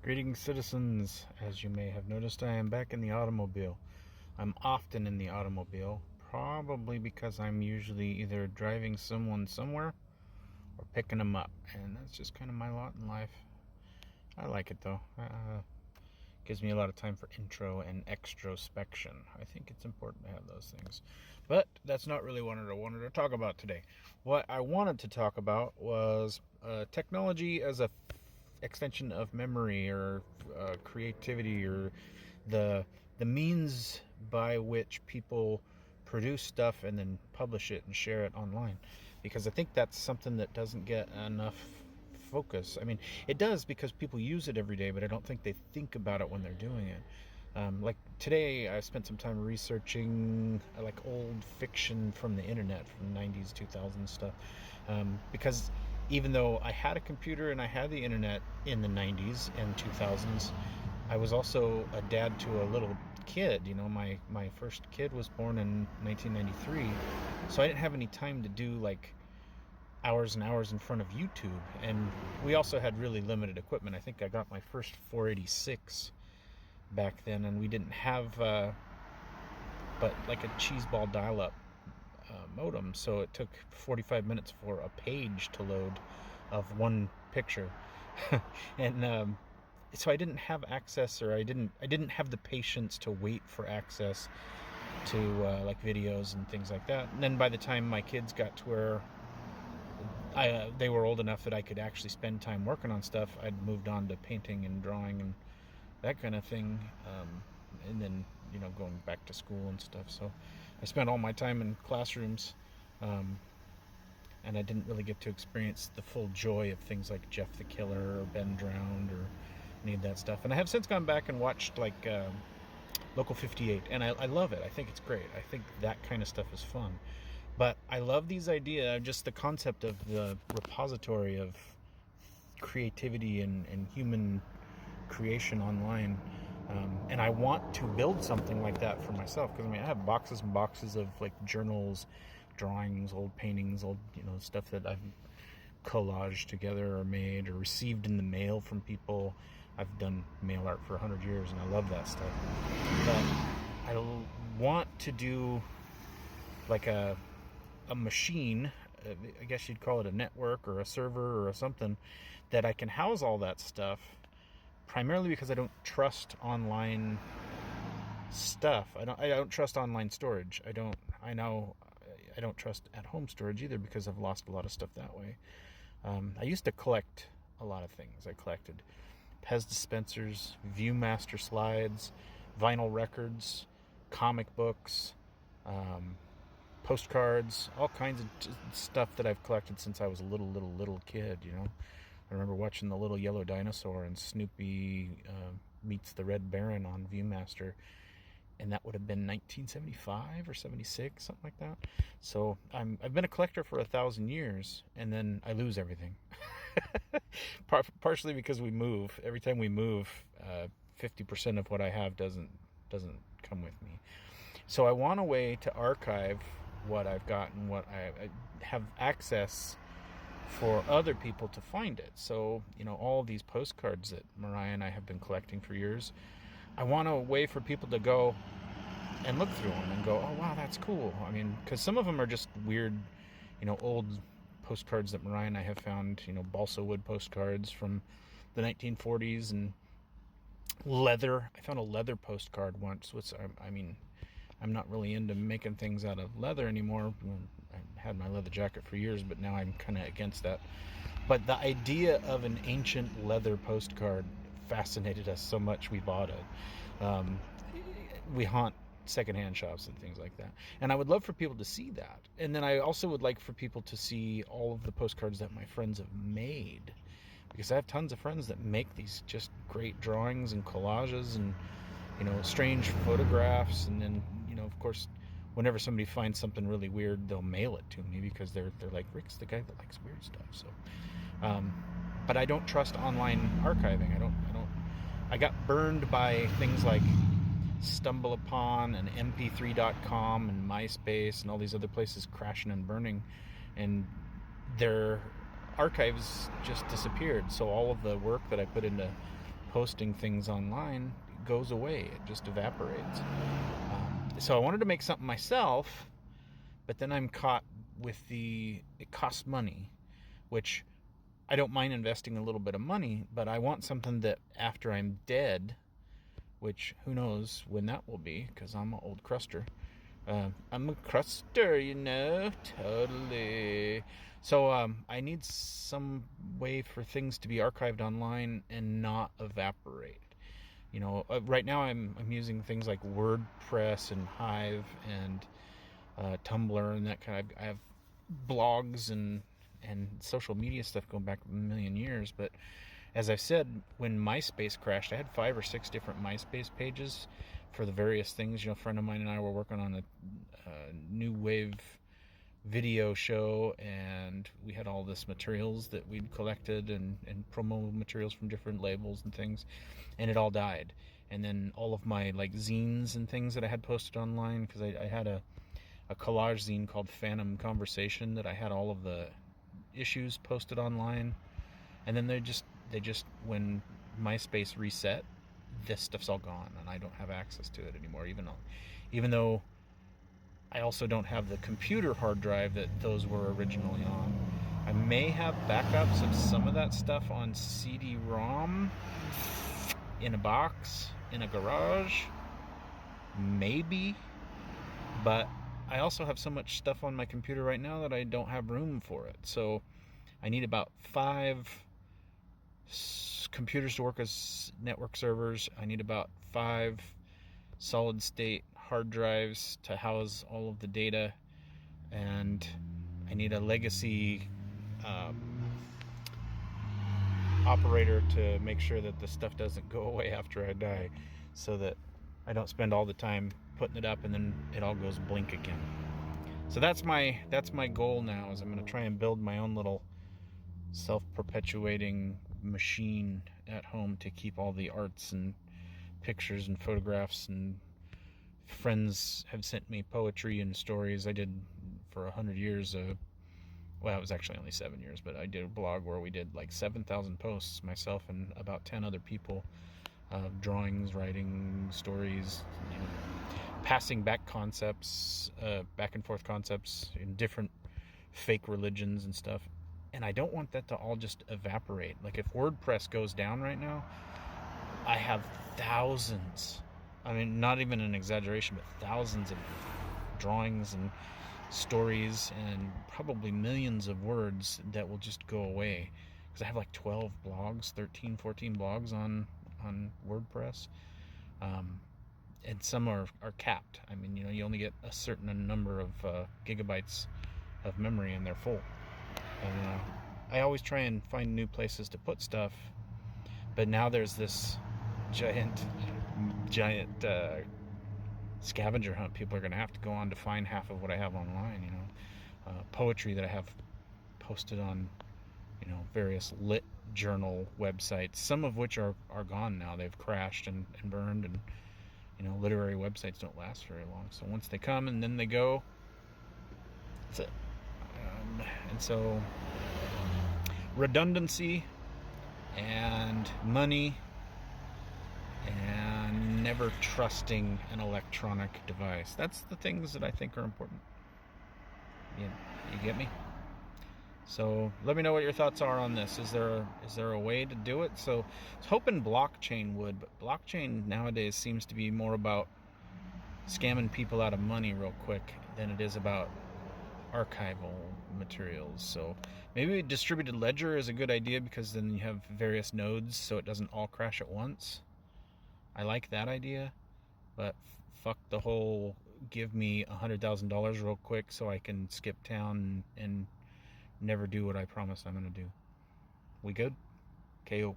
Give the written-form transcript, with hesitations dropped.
Greetings, citizens. As you may have noticed, I am back in the automobile. I'm often in the automobile, probably because I'm usually either driving someone somewhere or picking them up, and that's just kind of my lot in life. I like it though. Gives me a lot of time for intro and extrospection. I think it's important to have those things. But that's not really what I wanted to talk about today. What I wanted to talk about was technology as a extension of memory or creativity, or the means by which people produce stuff and then publish it and share it online, because I think that's something that doesn't get enough focus. I mean, it does because people use it every day, but I don't think they think about it when they're doing it. Like today, I spent some time researching like old fiction from the internet, from 90s, 2000s stuff, because even though I had a computer and I had the internet in the 90s and 2000s, I was also a dad to a little kid. You know, my first kid was born in 1993, so I didn't have any time to do like hours and hours in front of YouTube. And we also had really limited equipment. I think I got my first 486 back then, and we didn't have but like a cheeseball dial-up modem, so it took 45 minutes for a page to load of one picture. And so I didn't have access, or I didn't have the patience to wait for access to like videos and things like that. And then by the time my kids got to where they were old enough that I could actually spend time working on stuff, I'd moved on to painting and drawing and that kind of thing, and then going back to school and stuff. So I spent all my time in classrooms, and I didn't really get to experience the full joy of things like Jeff the Killer or Ben Drowned or any of that stuff. And I have since gone back and watched like Local 58, and I love it. I think it's great. I think that kind of stuff is fun. But I love these ideas, just the concept of the repository of creativity and human creation online. And I want to build something like that for myself, because I mean, I have boxes and boxes of like journals, drawings, old paintings, old stuff that I've collaged together or made or received in the mail from people. I've done mail art for 100 years and I love that stuff. But I want to do like a machine, I guess you'd call it a network or a server or something, that I can house all that stuff, primarily because I don't trust online stuff. I don't trust online storage. I don't trust at-home storage either, because I've lost a lot of stuff that way. I used to collect a lot of things. I collected Pez dispensers, Viewmaster slides, vinyl records, comic books, postcards, all kinds of stuff that I've collected since I was a little kid. I remember watching The Little Yellow Dinosaur and Snoopy Meets the Red Baron on Viewmaster, and that would have been 1975 or 76, something like that. So I've been a collector for 1,000 years, and then I lose everything. Partially because we move. Every time we move, 50% of what I have doesn't come with me. So I want a way to archive what I've got and what I have access for other people to find it. So, all of these postcards that Mariah and I have been collecting for years, I want a way for people to go and look through them and go, oh, wow, that's cool. I mean, because some of them are just weird, old postcards that Mariah and I have found, balsa wood postcards from the 1940s, and leather. I found a leather postcard once, which, I mean, I'm not really into making things out of leather anymore. I had my leather jacket for years, but now I'm kind of against that. But the idea of an ancient leather postcard fascinated us so much, we bought it. We haunt secondhand shops and things like that. And I would love for people to see that. And then I also would like for people to see all of the postcards that my friends have made, because I have tons of friends that make these just great drawings and collages and strange photographs. And then of course, whenever somebody finds something really weird, they'll mail it to me, because they're like, Rick's the guy that likes weird stuff. So but I don't trust online archiving. I got burned by things like StumbleUpon and mp3.com and MySpace and all these other places crashing and burning, and their archives just disappeared. So all of the work that I put into posting things online goes away. It just evaporates. So I wanted to make something myself, but then I'm caught with it costs money, which I don't mind investing a little bit of money, but I want something that after I'm dead, which who knows when that will be, because I'm an old cruster. I'm a cruster, totally. So I need some way for things to be archived online and not evaporate. Right now I'm using things like WordPress and Hive and Tumblr and that kind of. I have blogs and social media stuff going back a million years. But as I've said, when MySpace crashed, I had 5 or 6 different MySpace pages for the various things. A friend of mine and I were working on a new wave video show, and we had all this materials that we'd collected and promo materials from different labels and things, and it all died. And then all of my zines and things that I had posted online, because I had a collage zine called Phantom Conversation that I had all of the issues posted online, and then they just when MySpace reset, this stuff's all gone, and I don't have access to it anymore. Even though I also don't have the computer hard drive that those were originally on. I may have backups of some of that stuff on CD-ROM in a box in a garage, maybe, but I also have so much stuff on my computer right now that I don't have room for it. So I need about 5 computers to work as network servers. I need about 5 solid state hard drives to house all of the data, and I need a legacy operator to make sure that the stuff doesn't go away after I die, so that I don't spend all the time putting it up and then it all goes blink again. So that's my goal now, is I'm going to try and build my own little self-perpetuating machine at home to keep all the arts and pictures and photographs. And friends have sent me poetry and stories. I did for 100 years well, it was actually only 7 years, but I did a blog where we did 7,000 posts, myself and about 10 other people, drawings, writing, stories, passing back concepts, back and forth concepts in different fake religions and stuff. And I don't want that to all just evaporate. If WordPress goes down right now, I have thousands, not even an exaggeration, but thousands of drawings and stories and probably millions of words that will just go away, because I have 12 blogs, 13, 14 blogs on WordPress, and some are capped. You only get a certain number of gigabytes of memory and they're full. And I always try and find new places to put stuff, but now there's this giant scavenger hunt. People are going to have to go on to find half of what I have online. Poetry that I have posted on various lit journal websites, some of which are gone now. They've crashed and burned, and literary websites don't last very long. So once they come and then they go, that's it. And so redundancy and money and never trusting an electronic device. That's the things that I think are important. You get me? So let me know what your thoughts are on this. Is there a way to do it? So I was hoping blockchain would, but blockchain nowadays seems to be more about scamming people out of money real quick than it is about archival materials. So maybe a distributed ledger is a good idea, because then you have various nodes so it doesn't all crash at once. I like that idea, but fuck the whole give me $100,000 real quick so I can skip town and never do what I promise I'm going to do. We good? KO.